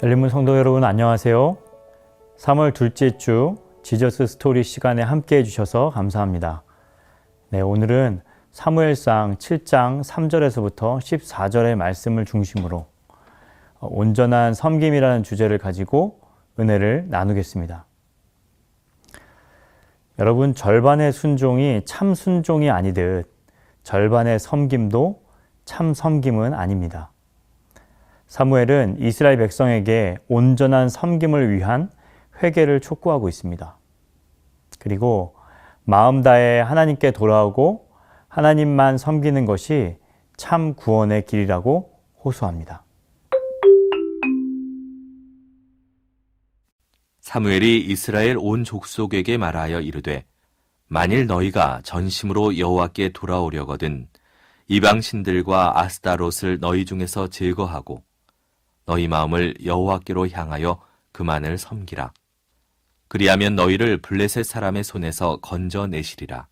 열린문 성도 여러분 안녕하세요. 3월 둘째 주 지저스 스토리 시간에 함께해 주셔서 감사합니다. 네, 오늘은 사무엘상 7장 3절에서부터 14절의 말씀을 중심으로 온전한 섬김이라는 주제를 가지고 은혜를 나누겠습니다. 여러분, 절반의 순종이 참 순종이 아니듯 절반의 섬김도 참 섬김은 아닙니다. 사무엘은 이스라엘 백성에게 온전한 섬김을 위한 회개를 촉구하고 있습니다. 그리고 마음 다해 하나님께 돌아오고 하나님만 섬기는 것이 참 구원의 길이라고 호소합니다. 사무엘이 이스라엘 온 족속에게 말하여 이르되 만일 너희가 전심으로 여호와께 돌아오려거든 이방 신들과 아스타롯을 너희 중에서 제거하고 너희 마음을 여호와께로 향하여 그만을 섬기라. 그리하면 너희를 블레셋 사람의 손에서 건져내시리라.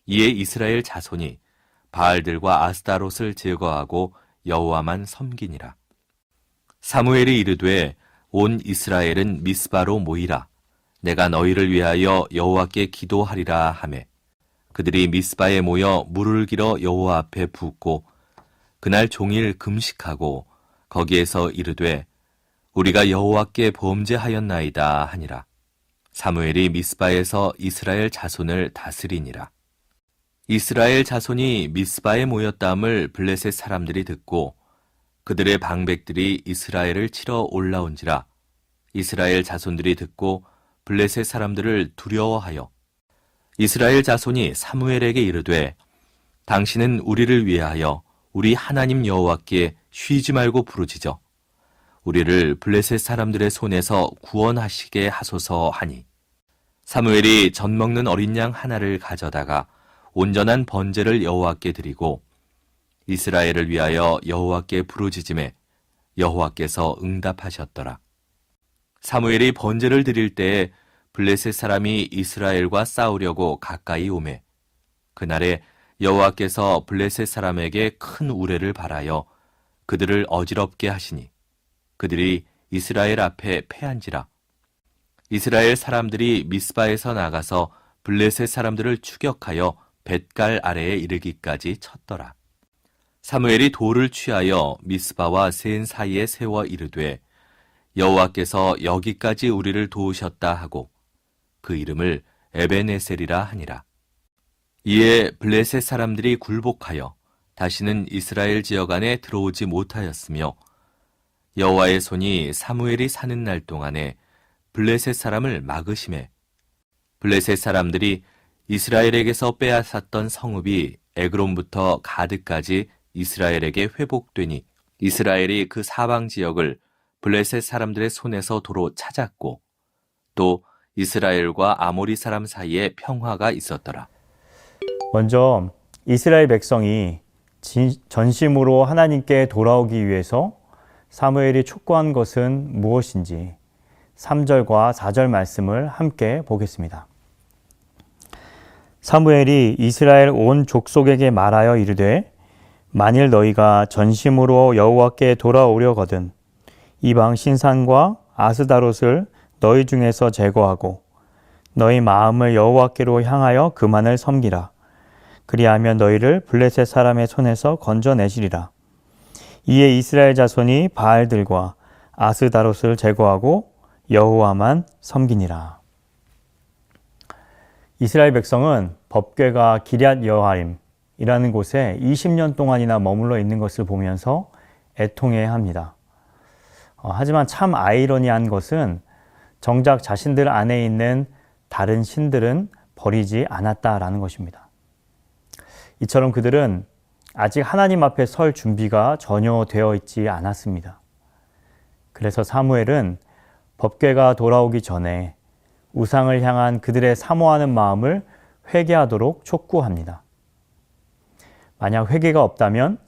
이에 이스라엘 자손이 바알들과 아스타롯을 제거하고 여호와만 섬기니라. 사무엘이 이르되 온 이스라엘은 미스바로 모이라. 내가 너희를 위하여 여호와께 기도하리라 하매 그들이 미스바에 모여 물을 길어 여호와 앞에 붓고 그날 종일 금식하고 거기에서 이르되 우리가 여호와께 범죄하였나이다 하니라. 사무엘이 미스바에서 이스라엘 자손을 다스리니라. 이스라엘 자손이 미스바에 모였다함을 블레셋 사람들이 듣고 그들의 방백들이 이스라엘을 치러 올라온지라. 이스라엘 자손들이 듣고 블레셋 사람들을 두려워하여 이스라엘 자손이 사무엘에게 이르되 당신은 우리를 위하여 우리 하나님 여호와께 쉬지 말고 부르짖어 우리를 블레셋 사람들의 손에서 구원하시게 하소서 하니 사무엘이 젖 먹는 어린 양 하나를 가져다가 온전한 번제를 여호와께 드리고 이스라엘을 위하여 여호와께 부르짖음에 여호와께서 응답하셨더라. 사무엘이 번제를 드릴 때에 블레셋 사람이 이스라엘과 싸우려고 가까이 오매 그날에 여호와께서 블레셋 사람에게 큰 우레를 발하여 그들을 어지럽게 하시니 그들이 이스라엘 앞에 패한지라. 이스라엘 사람들이 미스바에서 나가서 블레셋 사람들을 추격하여 뱃갈 아래에 이르기까지 쳤더라. 사무엘이 돌을 취하여 미스바와 센 사이에 세워 이르되 여호와께서 여기까지 우리를 도우셨다 하고 그 이름을 에베네셀이라 하니라. 이에 블레셋 사람들이 굴복하여 다시는 이스라엘 지역 안에 들어오지 못하였으며 여호와의 손이 사무엘이 사는 날 동안에 블레셋 사람을 막으심에 블레셋 사람들이 이스라엘에게서 빼앗았던 성읍이 에그론부터 가드까지 이스라엘에게 회복되니 이스라엘이 그 사방 지역을 블레셋 사람들의 손에서 도로 찾았고 또 이스라엘과 아모리 사람 사이에 평화가 있었더라. 먼저 이스라엘 백성이 전심으로 하나님께 돌아오기 위해서 사무엘이 촉구한 것은 무엇인지 3절과 4절 말씀을 함께 보겠습니다. 사무엘이 이스라엘 온 족속에게 말하여 이르되 만일 너희가 전심으로 여호와께 돌아오려거든 이방 신산과 아스다롯을 너희 중에서 제거하고 너희 마음을 여호와께로 향하여 그만을 섬기라. 그리하면 너희를 블레셋 사람의 손에서 건져내시리라. 이에 이스라엘 자손이 바알들과 아스다롯을 제거하고 여호와만 섬기니라. 이스라엘 백성은 법궤가 기럇 여아림이라는 곳에 20년 동안이나 머물러 있는 것을 보면서 애통해합니다. 하지만 참 아이러니한 것은 정작 자신들 안에 있는 다른 신들은 버리지 않았다라는 것입니다. 이처럼 그들은 아직 하나님 앞에 설 준비가 전혀 되어 있지 않았습니다. 그래서 사무엘은 법궤가 돌아오기 전에 우상을 향한 그들의 사모하는 마음을 회개하도록 촉구합니다. 만약 회개가 없다면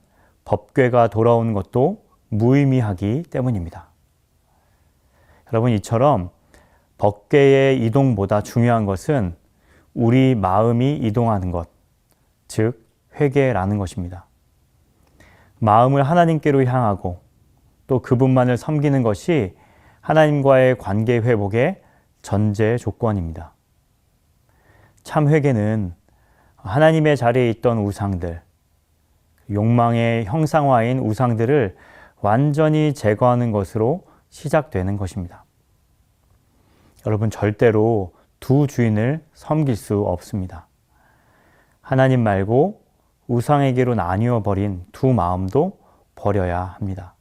법궤가 돌아오는 것도 무의미하기 때문입니다. 여러분, 이처럼 법궤의 이동보다 중요한 것은 우리 마음이 이동하는 것, 즉 회개라는 것입니다. 마음을 하나님께로 향하고 또 그분만을 섬기는 것이 하나님과의 관계 회복의 전제 조건입니다. 참 회개는 하나님의 자리에 있던 우상들, 욕망의 형상화인 우상들을 완전히 제거하는 것으로 시작되는 것입니다. 여러분, 절대로 두 주인을 섬길 수 없습니다. 하나님 말고 우상에게로 나뉘어 버린 두 마음도 버려야 합니다.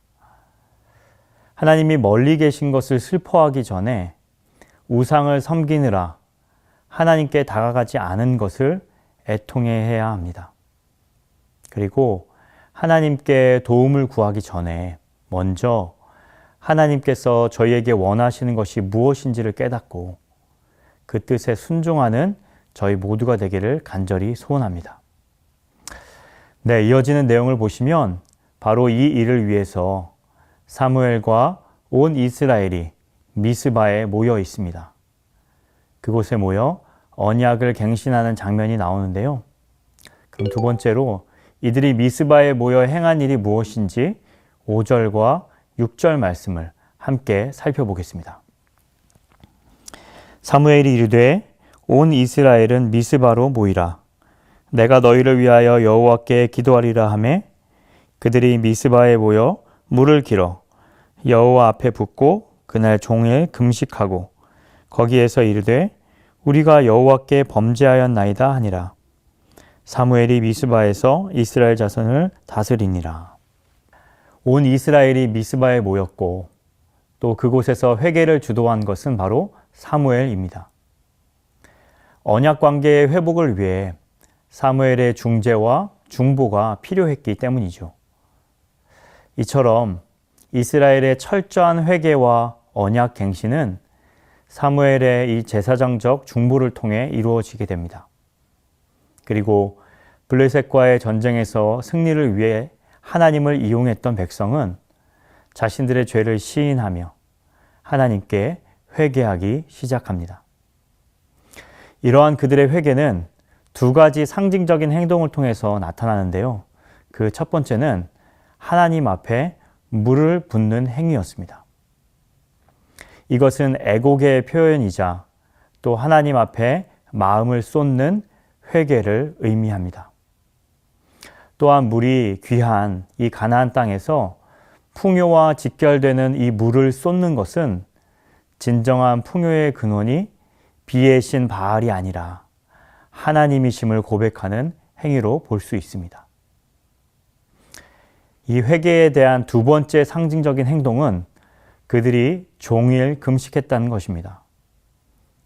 하나님이 멀리 계신 것을 슬퍼하기 전에 우상을 섬기느라 하나님께 다가가지 않은 것을 애통해야 합니다. 그리고 하나님께 도움을 구하기 전에 먼저 하나님께서 저희에게 원하시는 것이 무엇인지를 깨닫고 그 뜻에 순종하는 저희 모두가 되기를 간절히 소원합니다. 네, 이어지는 내용을 보시면 바로 이 일을 위해서 사무엘과 온 이스라엘이 미스바에 모여 있습니다. 그곳에 모여 언약을 갱신하는 장면이 나오는데요. 그럼 두 번째로 이들이 미스바에 모여 행한 일이 무엇인지 5절과 6절 말씀을 함께 살펴보겠습니다. 사무엘이 이르되 온 이스라엘은 미스바로 모이라. 내가 너희를 위하여 여호와께 기도하리라 하매 그들이 미스바에 모여 물을 길어 여호와 앞에 붓고 그날 종일 금식하고 거기에서 이르되 우리가 여호와께 범죄하였나이다 하니라. 사무엘이 미스바에서 이스라엘 자손을 다스리니라. 온 이스라엘이 미스바에 모였고 또 그곳에서 회개를 주도한 것은 바로 사무엘입니다. 언약 관계의 회복을 위해 사무엘의 중재와 중보가 필요했기 때문이죠. 이처럼 이스라엘의 철저한 회개와 언약 갱신은 사무엘의 이 제사장적 중보를 통해 이루어지게 됩니다. 그리고 블레셋과의 전쟁에서 승리를 위해 하나님을 이용했던 백성은 자신들의 죄를 시인하며 하나님께 회개하기 시작합니다. 이러한 그들의 회개는 두 가지 상징적인 행동을 통해서 나타나는데요. 그 첫 번째는 하나님 앞에 물을 붓는 행위였습니다. 이것은 애곡의 표현이자 또 하나님 앞에 마음을 쏟는 회개를 의미합니다. 또한 물이 귀한 이 가나안 땅에서 풍요와 직결되는 이 물을 쏟는 것은 진정한 풍요의 근원이 비의 신 바알이 아니라 하나님이심을 고백하는 행위로 볼 수 있습니다. 이 회개에 대한 두 번째 상징적인 행동은 그들이 종일 금식했다는 것입니다.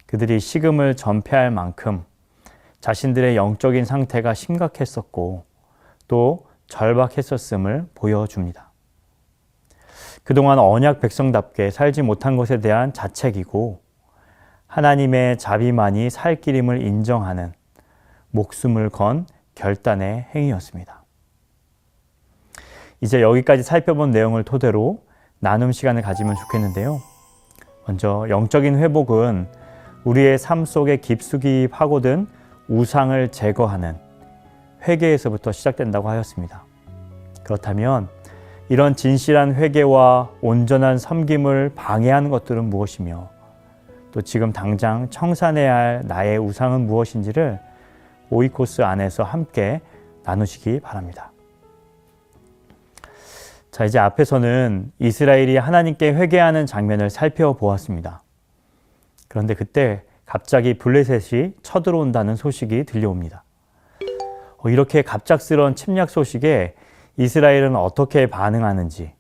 그들이 식음을 전폐할 만큼 자신들의 영적인 상태가 심각했었고 또 절박했었음을 보여줍니다. 그동안 언약 백성답게 살지 못한 것에 대한 자책이고 하나님의 자비만이 살 길임을 인정하는 목숨을 건 결단의 행위였습니다. 이제 여기까지 살펴본 내용을 토대로 나눔 시간을 가지면 좋겠는데요. 먼저 영적인 회복은 우리의 삶 속에 깊숙이 파고든 우상을 제거하는 회개에서부터 시작된다고 하였습니다. 그렇다면 이런 진실한 회개와 온전한 섬김을 방해하는 것들은 무엇이며 또 지금 당장 청산해야 할 나의 우상은 무엇인지를 오이코스 안에서 함께 나누시기 바랍니다. 자, 이제 앞에서는 이스라엘이 하나님께 회개하는 장면을 살펴보았습니다. 그런데 그때 갑자기 블레셋이 쳐들어온다는 소식이 들려옵니다. 이렇게 갑작스러운 침략 소식에 이스라엘은 어떻게 반응하는지,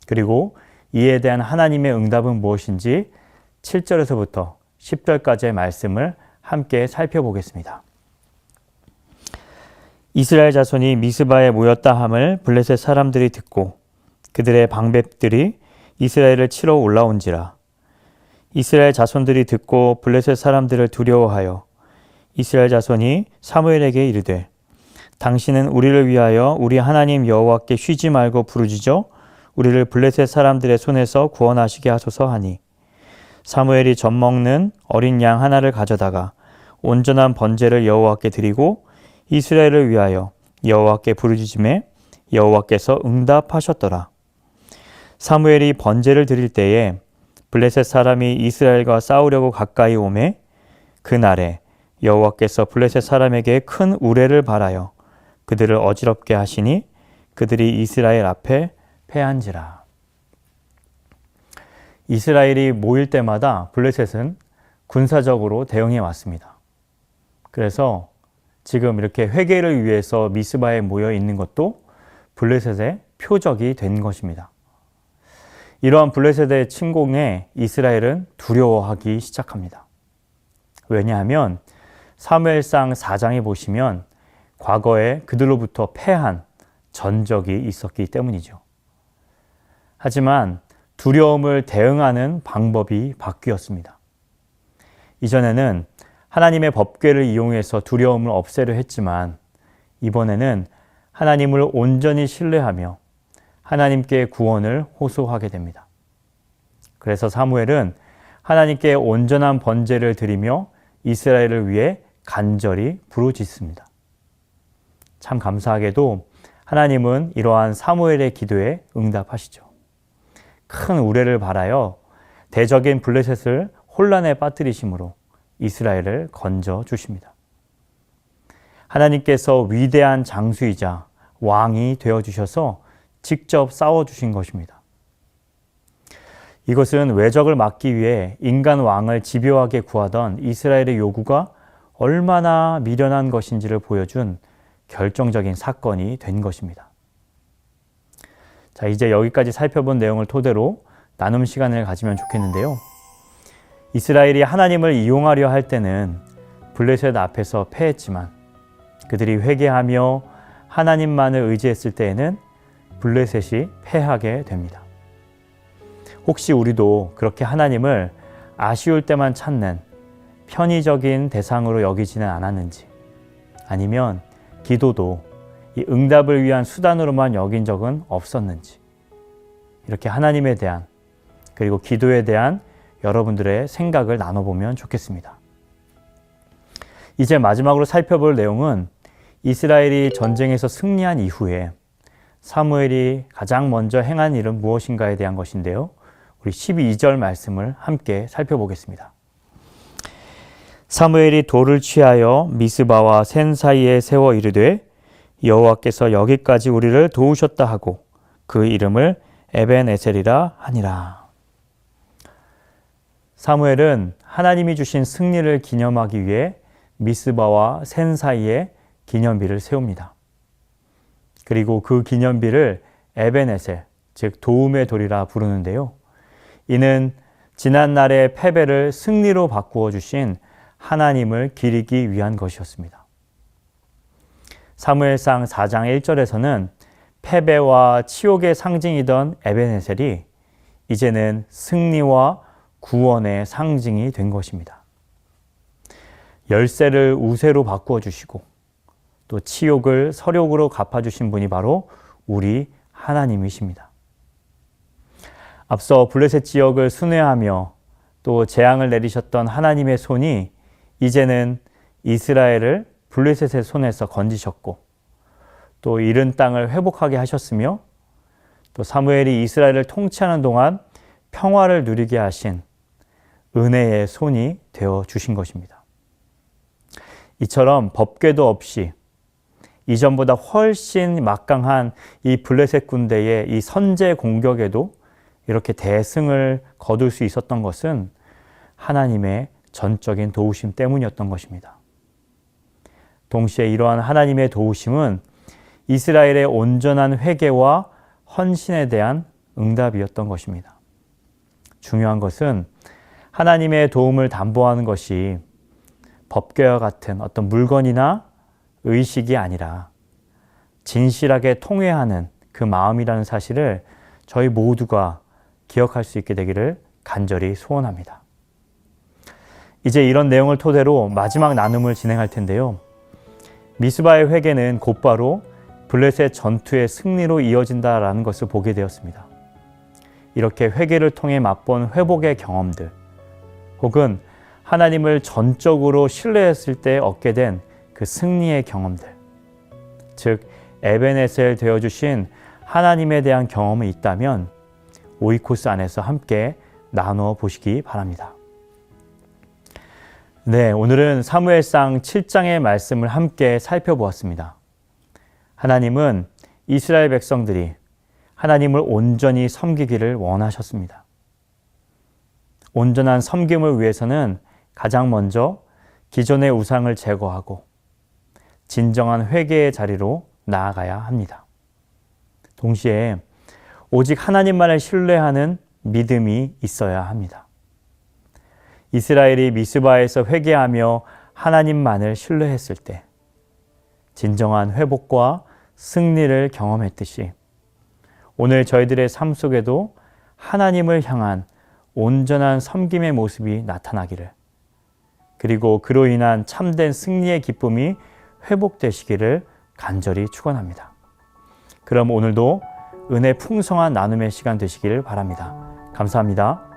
그리고 이에 대한 하나님의 응답은 무엇인지 7절에서부터 10절까지의 말씀을 함께 살펴보겠습니다. 이스라엘 자손이 미스바에 모였다 함을 블레셋 사람들이 듣고 그들의 방백들이 이스라엘을 치러 올라온지라. 이스라엘 자손들이 듣고 블레셋 사람들을 두려워하여 이스라엘 자손이 사무엘에게 이르되 당신은 우리를 위하여 우리 하나님 여호와께 쉬지 말고 부르짖어 우리를 블레셋 사람들의 손에서 구원하시게 하소서 하니 사무엘이 젖먹는 어린 양 하나를 가져다가 온전한 번제를 여호와께 드리고 이스라엘을 위하여 여호와께 부르짖음에 여호와께서 응답하셨더라. 사무엘이 번제를 드릴 때에 블레셋 사람이 이스라엘과 싸우려고 가까이 오매 그날에 여호와께서 블레셋 사람에게 큰 우레를 발하여 그들을 어지럽게 하시니 그들이 이스라엘 앞에 패한지라. 이스라엘이 모일 때마다 블레셋은 군사적으로 대응해 왔습니다. 그래서 지금 이렇게 회개를 위해서 미스바에 모여 있는 것도 블레셋의 표적이 된 것입니다. 이러한 블레셋의 침공에 이스라엘은 두려워하기 시작합니다. 왜냐하면 사무엘상 4장에 보시면 과거에 그들로부터 패한 전적이 있었기 때문이죠. 하지만 두려움을 대응하는 방법이 바뀌었습니다. 이전에는 하나님의 법궤를 이용해서 두려움을 없애려 했지만 이번에는 하나님을 온전히 신뢰하며 하나님께 구원을 호소하게 됩니다. 그래서 사무엘은 하나님께 온전한 번제를 드리며 이스라엘을 위해 간절히 부르짖습니다. 참 감사하게도 하나님은 이러한 사무엘의 기도에 응답하시죠. 큰 우레를 발하여 대적인 블레셋을 혼란에 빠뜨리심으로 이스라엘을 건져 주십니다. 하나님께서 위대한 장수이자 왕이 되어 주셔서 직접 싸워 주신 것입니다. 이것은 외적을 막기 위해 인간 왕을 집요하게 구하던 이스라엘의 요구가 얼마나 미련한 것인지를 보여준 결정적인 사건이 된 것입니다. 자, 이제 여기까지 살펴본 내용을 토대로 나눔 시간을 가지면 좋겠는데요. 이스라엘이 하나님을 이용하려 할 때는 블레셋 앞에서 패했지만 그들이 회개하며 하나님만을 의지했을 때에는 블레셋이 패하게 됩니다. 혹시 우리도 그렇게 하나님을 아쉬울 때만 찾는 편의적인 대상으로 여기지는 않았는지, 아니면 기도도 이 응답을 위한 수단으로만 여긴 적은 없었는지, 이렇게 하나님에 대한 그리고 기도에 대한 여러분들의 생각을 나눠보면 좋겠습니다. 이제 마지막으로 살펴볼 내용은 이스라엘이 전쟁에서 승리한 이후에 사무엘이 가장 먼저 행한 일은 무엇인가에 대한 것인데요. 우리 12절 말씀을 함께 살펴보겠습니다. 사무엘이 돌을 취하여 미스바와 센 사이에 세워 이르되 여호와께서 여기까지 우리를 도우셨다 하고 그 이름을 에벤에셀이라 하니라. 사무엘은 하나님이 주신 승리를 기념하기 위해 미스바와 센 사이에 기념비를 세웁니다. 그리고 그 기념비를 에벤에셀, 즉 도움의 돌이라 부르는데요. 이는 지난날의 패배를 승리로 바꾸어 주신 하나님을 기리기 위한 것이었습니다. 사무엘상 4장 1절에서는 패배와 치욕의 상징이던 에벤에셀이 이제는 승리와 구원의 상징이 된 것입니다. 열쇠를 우세로 바꾸어 주시고 또 치욕을 서욕으로 갚아주신 분이 바로 우리 하나님이십니다. 앞서 블레셋 지역을 순회하며 또 재앙을 내리셨던 하나님의 손이 이제는 이스라엘을 블레셋의 손에서 건지셨고 또 잃은 땅을 회복하게 하셨으며 또 사무엘이 이스라엘을 통치하는 동안 평화를 누리게 하신 은혜의 손이 되어 주신 것입니다. 이처럼 법궤도 없이 이전보다 훨씬 막강한 이 블레셋 군대의 이 선제 공격에도 이렇게 대승을 거둘 수 있었던 것은 하나님의 전적인 도우심 때문이었던 것입니다. 동시에 이러한 하나님의 도우심은 이스라엘의 온전한 회개와 헌신에 대한 응답이었던 것입니다. 중요한 것은 하나님의 도움을 담보하는 것이 법궤와 같은 어떤 물건이나 의식이 아니라 진실하게 통회하는 그 마음이라는 사실을 저희 모두가 기억할 수 있게 되기를 간절히 소원합니다. 이제 이런 내용을 토대로 마지막 나눔을 진행할 텐데요. 미스바의 회개는 곧바로 블레셋 전투의 승리로 이어진다라는 것을 보게 되었습니다. 이렇게 회개를 통해 맛본 회복의 경험들, 혹은 하나님을 전적으로 신뢰했을 때 얻게 된 그 승리의 경험들, 즉 에벤에셀 되어주신 하나님에 대한 경험이 있다면 오이코스 안에서 함께 나누어 보시기 바랍니다. 네, 오늘은 사무엘상 7장의 말씀을 함께 살펴보았습니다. 하나님은 이스라엘 백성들이 하나님을 온전히 섬기기를 원하셨습니다. 온전한 섬김을 위해서는 가장 먼저 기존의 우상을 제거하고 진정한 회개의 자리로 나아가야 합니다. 동시에 오직 하나님만을 신뢰하는 믿음이 있어야 합니다. 이스라엘이 미스바에서 회개하며 하나님만을 신뢰했을 때 진정한 회복과 승리를 경험했듯이 오늘 저희들의 삶 속에도 하나님을 향한 온전한 섬김의 모습이 나타나기를, 그리고 그로 인한 참된 승리의 기쁨이 회복되시기를 간절히 축원합니다. 그럼 오늘도 은혜 풍성한 나눔의 시간 되시기를 바랍니다. 감사합니다.